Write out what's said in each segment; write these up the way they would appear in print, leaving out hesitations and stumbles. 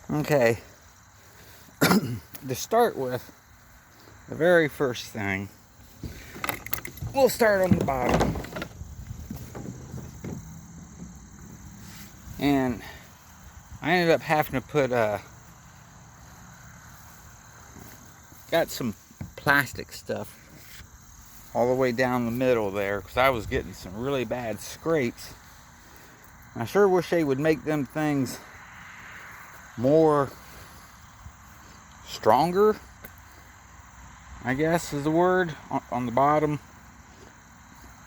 Okay, to start with, the very first thing, we'll start on the bottom. And I ended up having to put got some plastic stuff all the way down the middle there, because I was getting some really bad scrapes. I sure wish they would make them things more stronger, I guess is the word, on the bottom.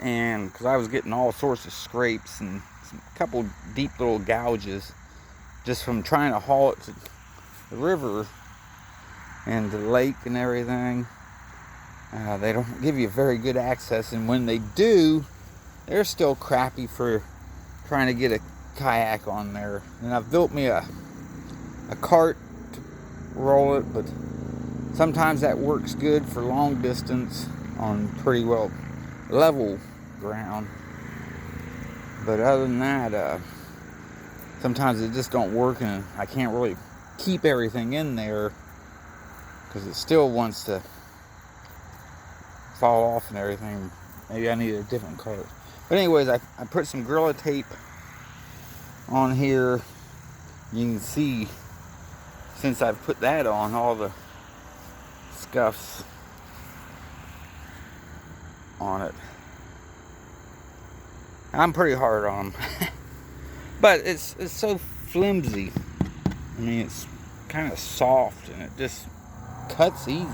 And because I was getting all sorts of scrapes and a couple deep little gouges just from trying to haul it to the river and the lake and everything. They don't give you very good access, and when they do, they're still crappy for trying to get a kayak on there. And I've built me a cart to roll it, but sometimes that works good for long distance on pretty well level ground. But other than that, sometimes it just don't work, and I can't really keep everything in there because it still wants to fall off and everything. Maybe I need a different cart. But anyways, I put some Gorilla Tape on here. You can see, since I've put that on, all the scuffs on it. I'm pretty hard on them. But it's so flimsy. I mean, it's kind of soft and it just cuts easy.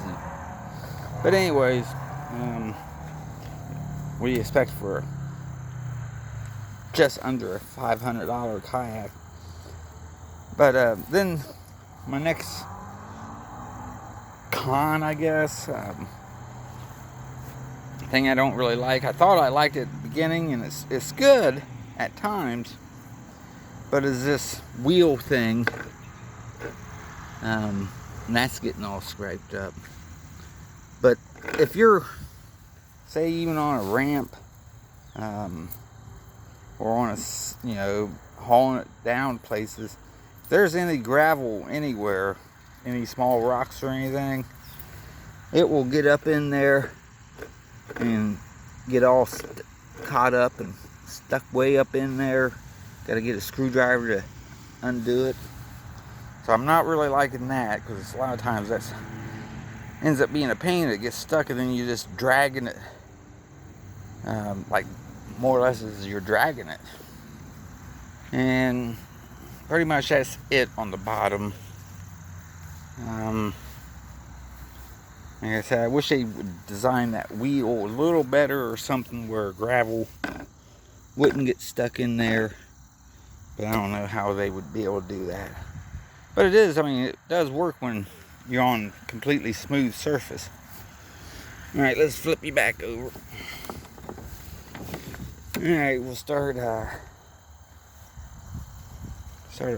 But anyways, what do you expect for just under a $500 kayak? But then my next con, I guess, thing I don't really like. I thought I liked it at the beginning, and it's good at times, but is this wheel thing, and that's getting all scraped up. But if you're, say, even on a ramp, or on a, hauling it down places, if there's any gravel anywhere, any small rocks or anything, it will get up in there and get all caught up and stuck way up in there. Got to get a screwdriver to undo it. So I'm not really liking that, because a lot of times that ends up being a pain. It gets stuck and then you're just dragging it, like more or less as you're dragging it. And pretty much that's it on the bottom. Like I said, I wish they would design that wheel a little better or something where gravel wouldn't get stuck in there. But I don't know how they would be able to do that. But it does work when you're on completely smooth surface. Alright, let's flip you back over. Alright, we'll start up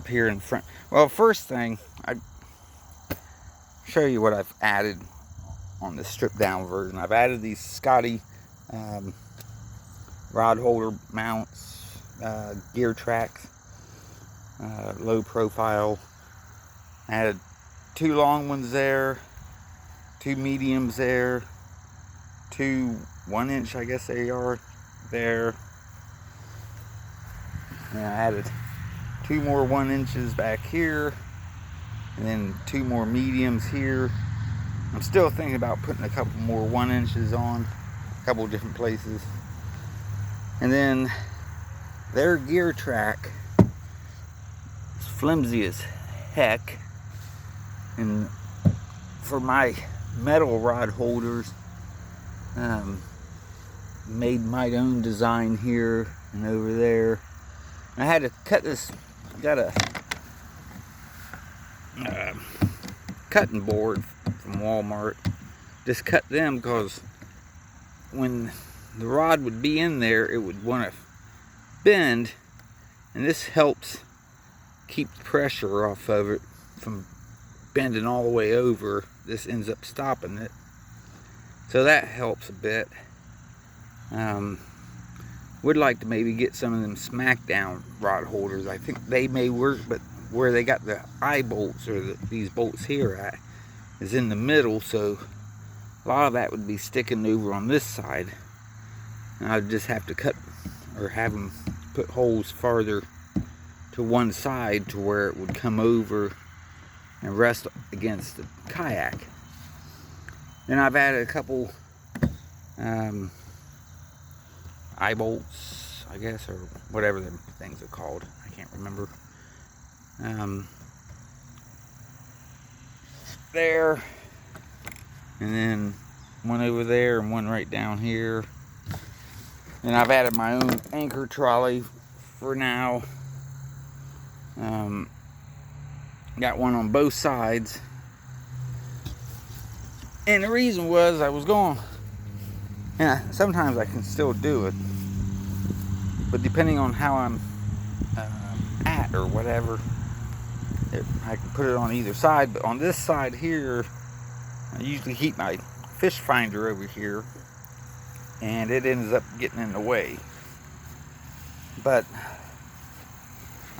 here in front. Well, first thing, I'll show you what I've added on this stripped down version. I've added these Scotty rod holder mounts, gear tracks, low profile. I added 2 long ones there, 2 mediums there, 2 1-inch, I guess they are, there. And I added 2 more 1-inches back here, and then 2 more mediums here. I'm still thinking about putting a couple more 1-inches on a couple different places. And then their gear track is flimsy as heck. And for my metal rod holders, made my own design here and over there. I had to cut this, got a cutting board from Walmart. Just cut them because when the rod would be in there, it would want to bend, and this helps keep the pressure off of it from bending all the way over. This ends up stopping it, so that helps a bit. Would like to maybe get some of them smackdown rod holders. I think they may work, but where they got the eye bolts, or these bolts here at, is in the middle, so a lot of that would be sticking over on this side. And I'd just have to cut, or have them put holes farther to one side to where it would come over and rest against the kayak. Then I've added a couple eye bolts, I guess, or whatever the things are called. I can't remember. There, and then one over there, and one right down here. And I've added my own anchor trolley for now. Got one on both sides. And the reason was I was going, yeah, sometimes I can still do it, but depending on how I'm at or whatever, I can put it on either side. But on this side here, I usually keep my fish finder over here, and it ends up getting in the way. But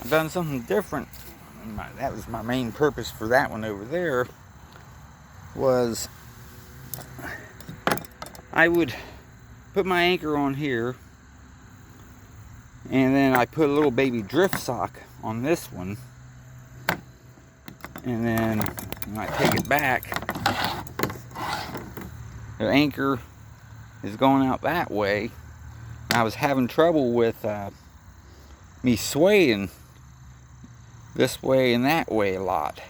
I've done something different. That was my main purpose for that one over there, was I would put my anchor on here, and then I put a little baby drift sock on this one, and then when I take it back, the anchor is going out that way. I was having trouble with me swaying this way and that way a lot,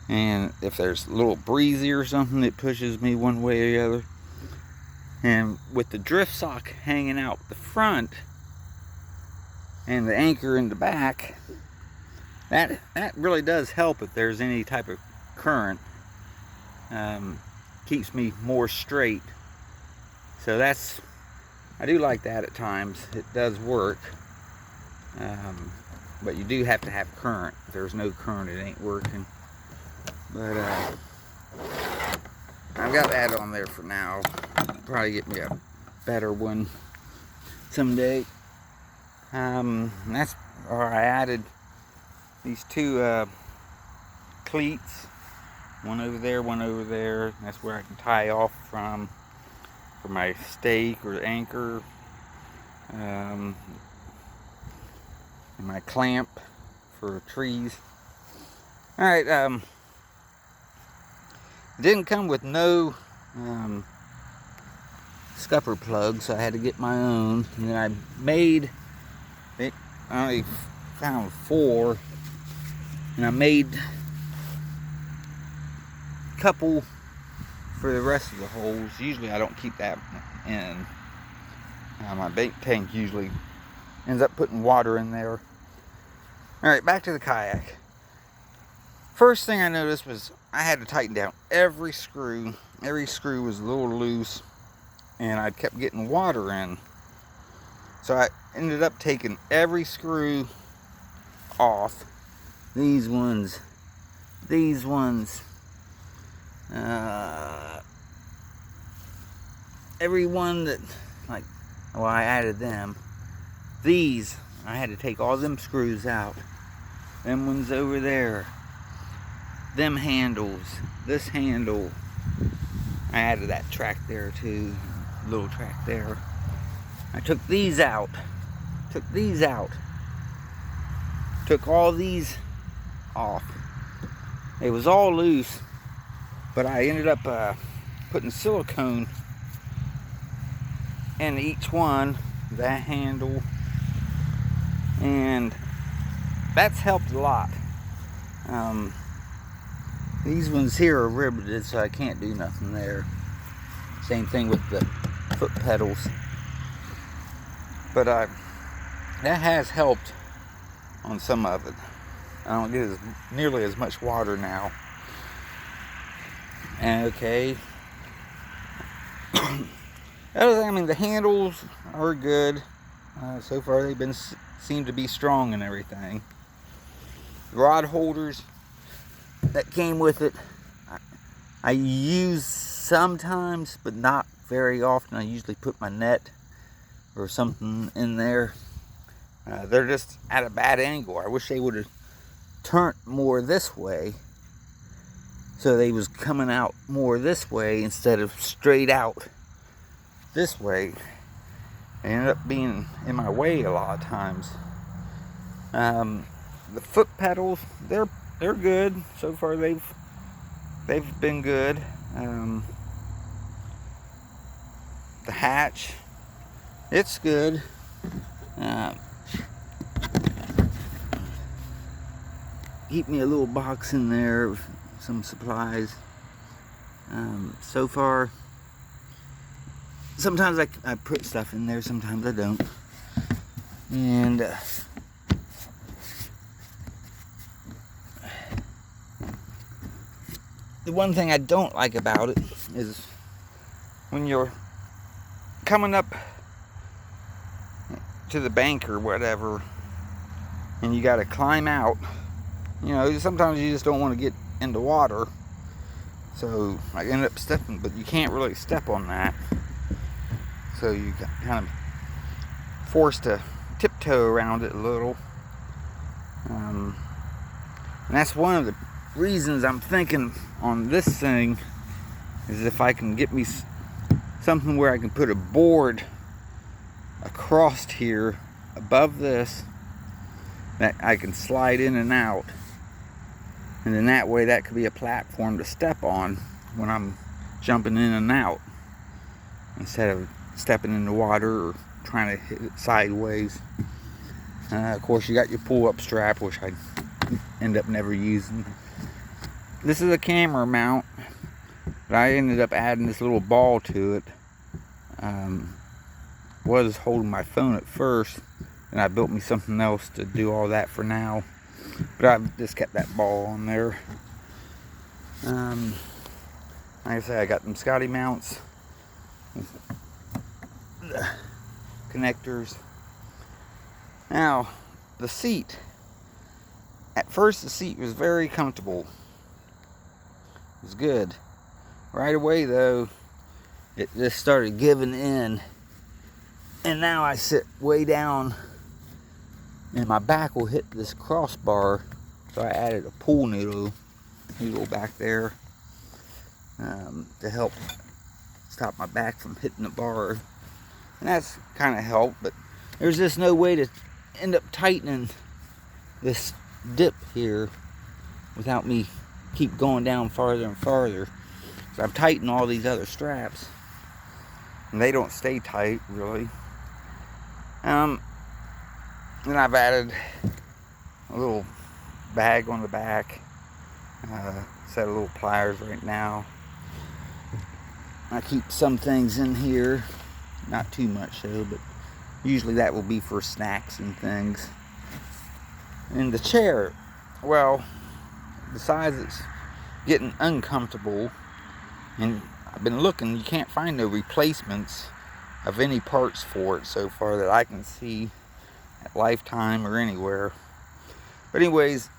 and if there's a little breezy or something, it pushes me one way or the other. And with the drift sock hanging out the front and the anchor in the back, that really does help if there's any type of current. Keeps me more straight. So I do like that at times. It does work. But you do have to have current. If there's no current, it ain't working. But I've got that on there for now. Probably get me a better one someday. That's where I added these two cleats. One over there, one over there. That's where I can tie off from for my stake or anchor. And my clamp for trees. Alright, it didn't come with no scupper plugs, so I had to get my own. And then I only found 4, and I made a couple for the rest of the holes. Usually I don't keep that in. My bait tank usually ends up putting water in there. Alright, back to the kayak. First thing I noticed was I had to tighten down every screw. Every screw was a little loose, and I kept getting water in. So I ended up taking every screw off. These ones, every one that, I added them. These, I had to take all them screws out. Them ones over there. Them handles. This handle. I added that track there too. Little track there. I took these out. Took all these off. It was all loose, but I ended up putting silicone in each one. That handle. And that's helped a lot. These ones here are riveted, so I can't do nothing there. Same thing with the foot pedals. But that has helped on some of it. I don't get nearly as much water now. Okay. Other thing, the handles are good. So far, they've seem to be strong and everything. The rod holders that came with it, I use sometimes, but not very often. I usually put my net or something in there. They're just at a bad angle. I wish they would have turned more this way. So they was coming out more this way instead of straight out this way. They ended up being in my way a lot of times. The foot pedals, they're good so far. They've been good. The hatch, it's good. Keep me a little box in there with some supplies. So far, sometimes I put stuff in there, sometimes I don't. And the one thing I don't like about it is when you're coming up to the bank or whatever and you got to climb out, you know, sometimes you just don't want to get into water, so I end up stepping, but you can't really step on that, so you kind of forced to tiptoe around it a little. And that's one of the reasons I'm thinking on this thing is if I can get me something where I can put a board across here above this that I can slide in and out, and then that way that could be a platform to step on when I'm jumping in and out instead of stepping in the water or trying to hit it sideways. Of course, you got your pull-up strap, which I end up never using. This is a camera mount, but I ended up adding this little ball to it. Was holding my phone at first, and I built me something else to do all that for now. But I've just kept that ball on there. Like I say, I got them Scotty mounts, connectors. Now, the seat. At first, the seat was very comfortable. It was good. Right away, though, it just started giving in. And now I sit way down, and my back will hit this crossbar. So I added a pool noodle back there to help stop my back from hitting the bar. And that's kind of helped, but there's just no way to end up tightening this dip here without me keep going down farther and farther. So I've tightened all these other straps, and they don't stay tight really. Then I've added a little bag on the back, set of little pliers right now. I keep some things in here, not too much though, but usually that will be for snacks and things. And the chair, well, besides it's getting uncomfortable, and I've been looking, you can't find no replacements of any parts for it so far that I can see at Lifetime or anywhere. But anyways,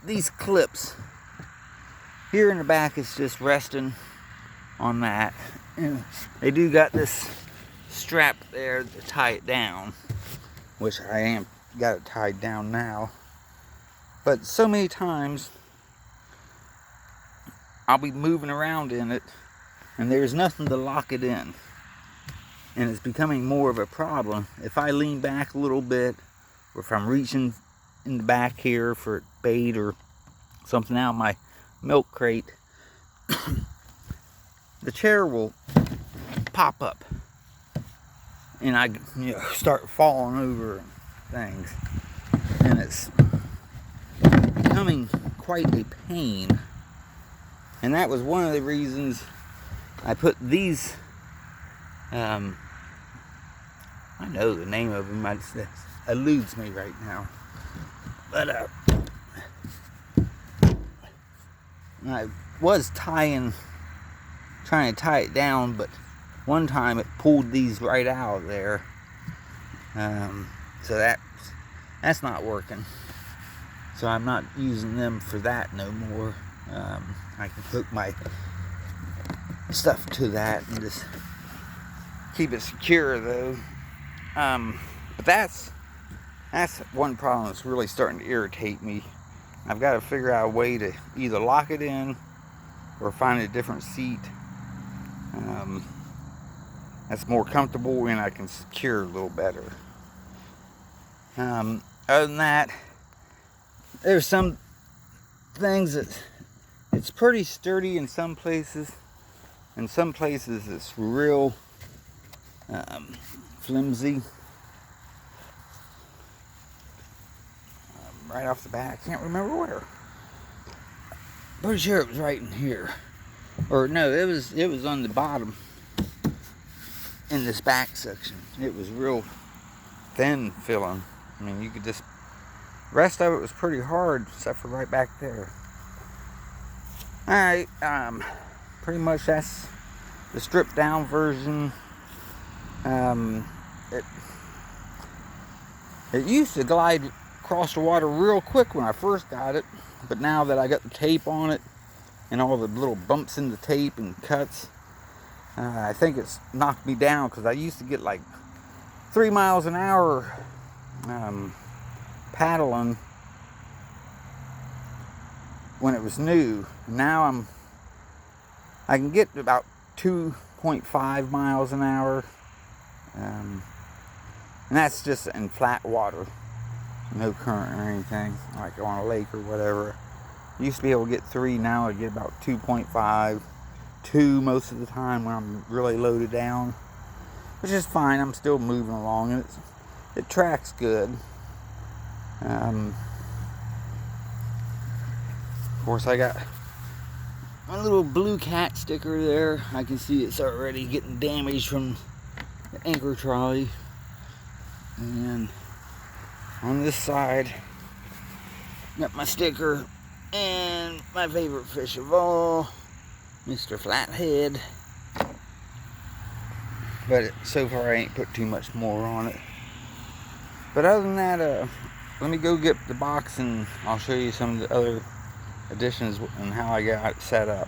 these clips here in the back is just resting on that, and they do got this strap there to tie it down, which I am got it tied down now. But so many times I'll be moving around in it and there's nothing to lock it in, and it's becoming more of a problem. If I lean back a little bit, or if I'm reaching in the back here for bait or something out of my milk crate, the chair will pop up and I start falling over things, and it's becoming quite a pain. And that was one of the reasons I put these, I know the name of them, it eludes me right now, but I was trying to tie it down, but one time it pulled these right out of there, so that's not working, so I'm not using them for that no more. I can hook my stuff to that and just keep it secure though. But that's one problem that's really starting to irritate me I've got to figure out a way to either lock it in or find a different seat that's more comfortable and I can secure a little better. Other than that, there's some things that it's pretty sturdy in some places. In some places it's real flimsy. Right off the bat, I can't remember where. Pretty sure it was right in here. Or no, it was on the bottom in this back section. It was real thin filling. I mean, you could just, rest of it was pretty hard except for right back there. Alright, pretty much that's the stripped down version. It used to glide across the water real quick when I first got it, but now that I got the tape on it and all the little bumps in the tape and cuts, I think it's knocked me down, because I used to get like 3 miles an hour paddling when it was new. Now I can get about 2.5 miles an hour, and that's just in flat water, no current or anything, like on a lake or whatever. I used to be able to get 3, now I get about 2.5, 2 most of the time when I'm really loaded down, which is fine. I'm still moving along, and it tracks good. Of course, I got my little blue cat sticker there. I can see it's already getting damaged from the anchor trolley. And on this side, got my sticker and my favorite fish of all, Mr. Flathead. But so far I ain't put too much more on it. But other than that, let me go get the box and I'll show you some of the other additions and how I got it set up.